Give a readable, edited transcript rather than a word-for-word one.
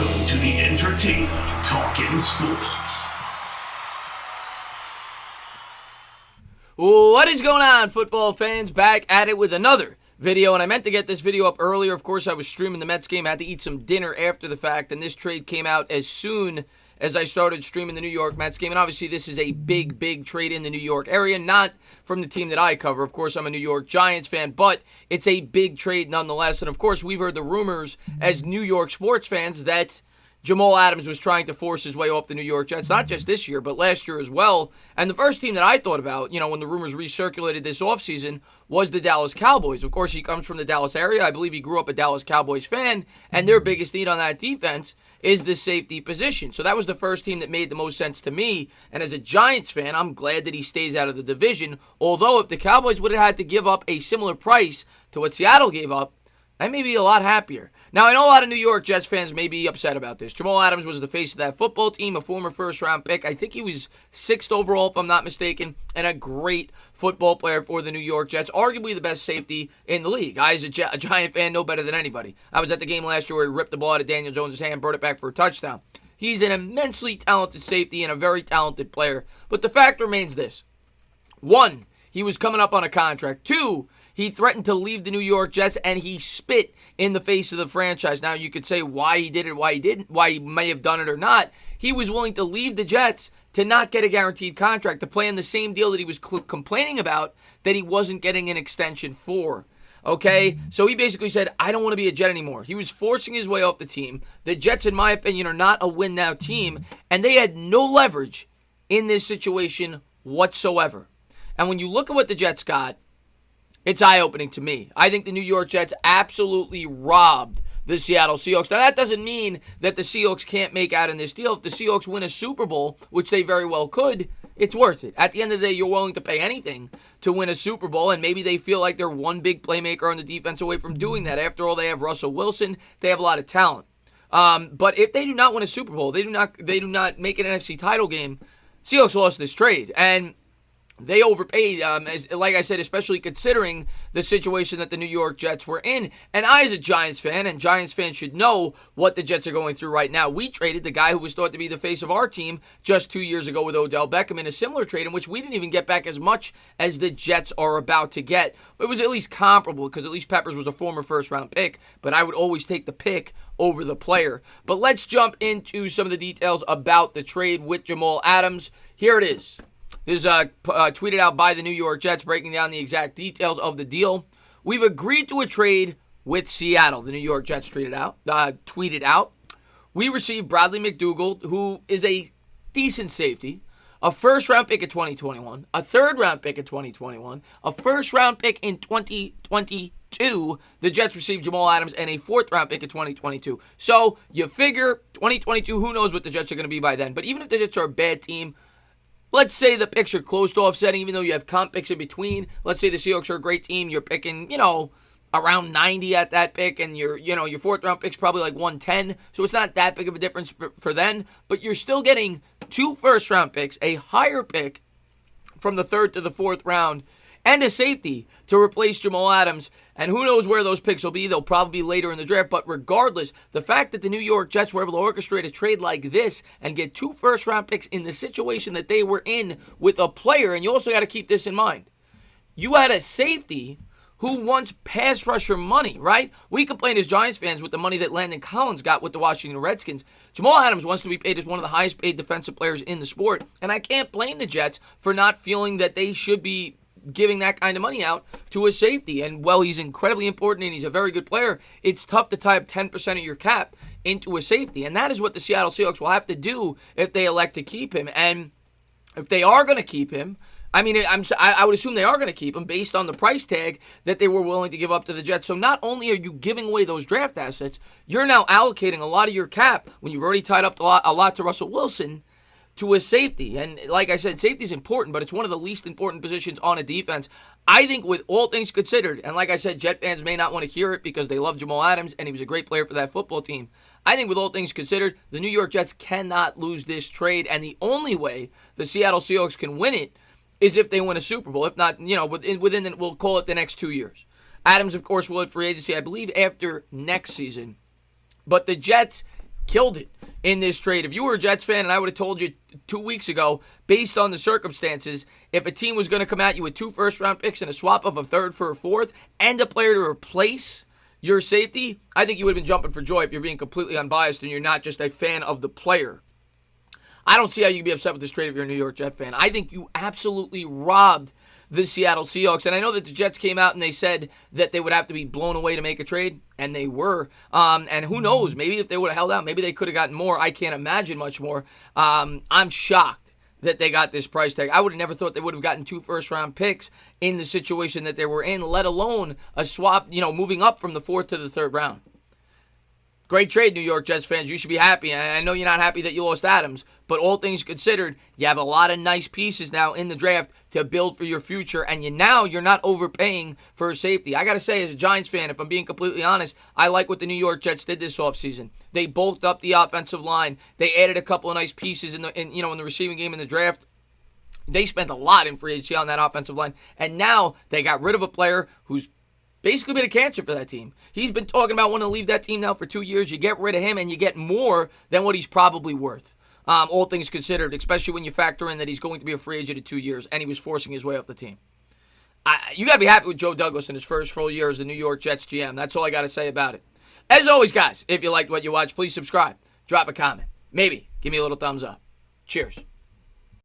Welcome to the entertainment Talking Sports. What is going on, football fans? Back at it with another video, and I meant to get this video up earlier. Of course, I was streaming the Mets game. I had to eat some dinner after the fact, and this trade came out as soon as I started streaming the New York Mets game. And obviously, this is a big trade in the New York area, not from the team that I cover. Of course, I'm a New York Giants fan, but it's a big trade nonetheless. And of course, we've heard the rumors as New York sports fans that Jamal Adams was trying to force his way off the New York Jets, not just this year, but last year as well. And the first team that I thought about, when the rumors recirculated this offseason, was the Dallas Cowboys. Of course, he comes from the Dallas area. I believe he grew up a Dallas Cowboys fan, and their biggest need on that defense is the safety position. So that was the first team that made the most sense to me. And as a Giants fan, I'm glad that he stays out of the division. Although if the Cowboys would have had to give up a similar price to what Seattle gave up, I may be a lot happier. Now, I know a lot of New York Jets fans may be upset about this. Jamal Adams was the face of that football team, a former first-round pick. I think he was 6th overall, if I'm not mistaken, and a great football player for the New York Jets, arguably the best safety in the league. I, as a Giant fan, know better than anybody. I was at the game last year where he ripped the ball out of Daniel Jones' hand, brought it back for a touchdown. He's an immensely talented safety and a very talented player. But the fact remains this. 1, he was coming up on a contract. 2, he threatened to leave the New York Jets, and he spit in the face of the franchise. Now, you could say why he did it, why he didn't, why he may have done it or not. He was willing to leave the Jets to not get a guaranteed contract, to play in the same deal that he was complaining about that he wasn't getting an extension for. Okay? So he basically said, I don't want to be a Jet anymore. He was forcing his way off the team. The Jets, in my opinion, are not a win-now team, and they had no leverage in this situation whatsoever. And when you look at what the Jets got, it's eye-opening to me. I think the New York Jets absolutely robbed the Seattle Seahawks. Now, that doesn't mean that the Seahawks can't make out in this deal. If the Seahawks win a Super Bowl, which they very well could, it's worth it. At the end of the day, you're willing to pay anything to win a Super Bowl, and maybe they feel like they're one big playmaker on the defense away from doing that. After all, they have Russell Wilson. They have a lot of talent. But if they do not win a Super Bowl, they do not make an NFC title game, Seahawks lost this trade. And they overpaid, like I said, especially considering the situation that the New York Jets were in. And I, as a Giants fan, and Giants fans should know what the Jets are going through right now. We traded the guy who was thought to be the face of our team just 2 years ago with Odell Beckham in a similar trade in which we didn't even get back as much as the Jets are about to get. It was at least comparable because at least Peppers was a former first-round pick, but I would always take the pick over the player. But let's jump into some of the details about the trade with Jamal Adams. Here it is. This is tweeted out by the New York Jets, breaking down the exact details of the deal. We've agreed to a trade with Seattle. The New York Jets tweeted out. We received Bradley McDougald, who is a decent safety, a first-round pick in 2021, a third-round pick in 2021, a first-round pick in 2022. The Jets received Jamal Adams and a fourth-round pick in 2022. So you figure 2022, who knows what the Jets are going to be by then. But even if the Jets are a bad team, let's say the picks are close to offsetting, even though you have comp picks in between. Let's say the Seahawks are a great team. You're picking, around 90 at that pick, and your fourth-round pick's probably like 110. So it's not that big of a difference for them. But you're still getting 2 first-round picks, a higher pick from the third to the fourth round, and a safety to replace Jamal Adams. And who knows where those picks will be. They'll probably be later in the draft. But regardless, the fact that the New York Jets were able to orchestrate a trade like this and get 2 first-round picks in the situation that they were in with a player, and you also got to keep this in mind. You had a safety who wants pass rusher money, right? We complain as Giants fans with the money that Landon Collins got with the Washington Redskins. Jamal Adams wants to be paid as one of the highest paid defensive players in the sport. And I can't blame the Jets for not feeling that they should be giving that kind of money out to a safety. And while he's incredibly important and he's a very good player, it's tough to tie up 10% of your cap into a safety. And that is what the Seattle Seahawks will have to do if they elect to keep him. And if they are going to keep him, I would assume they are going to keep him based on the price tag that they were willing to give up to the Jets. So not only are you giving away those draft assets, you're now allocating a lot of your cap when you've already tied up a lot to Russell Wilson to a safety. And like I said, safety is important, but it's one of the least important positions on a defense. I think with all things considered, and like I said, Jet fans may not want to hear it because they love Jamal Adams and he was a great player for that football team. I think with all things considered, the New York Jets cannot lose this trade, and the only way the Seattle Seahawks can win it is if they win a Super Bowl. If not, we'll call it the next 2 years. Adams, of course, will hit free agency, I believe, after next season. But the Jets killed it in this trade. If you were a Jets fan and I would have told you 2 weeks ago, based on the circumstances, if a team was going to come at you with 2 first-round picks and a swap of a third for a fourth and a player to replace your safety, I think you would have been jumping for joy if you're being completely unbiased and you're not just a fan of the player. I don't see how you can be upset with this trade if you're a New York Jet fan. I think you absolutely robbed the Seattle Seahawks. And I know that the Jets came out and they said that they would have to be blown away to make a trade, and they were. And who knows, maybe if they would have held out, maybe they could have gotten more. I can't imagine much more. I'm shocked that they got this price tag. I would have never thought they would have gotten 2 first-round picks in the situation that they were in, let alone a swap, moving up from the 4th to the 3rd round. Great trade, New York Jets fans. You should be happy. I know you're not happy that you lost Adams, but all things considered, you have a lot of nice pieces now in the draft to build for your future, and you're not overpaying for a safety. I got to say, as a Giants fan, if I'm being completely honest, I like what the New York Jets did this offseason. They bulked up the offensive line. They added a couple of nice pieces in the receiving game in the draft. They spent a lot in free agency on that offensive line, and now they got rid of a player who's basically been a cancer for that team. He's been talking about wanting to leave that team now for 2 years. You get rid of him, and you get more than what he's probably worth. All things considered, especially when you factor in that he's going to be a free agent in 2 years, and he was forcing his way off the team. You got to be happy with Joe Douglas in his first full year as the New York Jets GM. That's all I got to say about it. As always, guys, if you liked what you watched, please subscribe. Drop a comment. Maybe give me a little thumbs up. Cheers.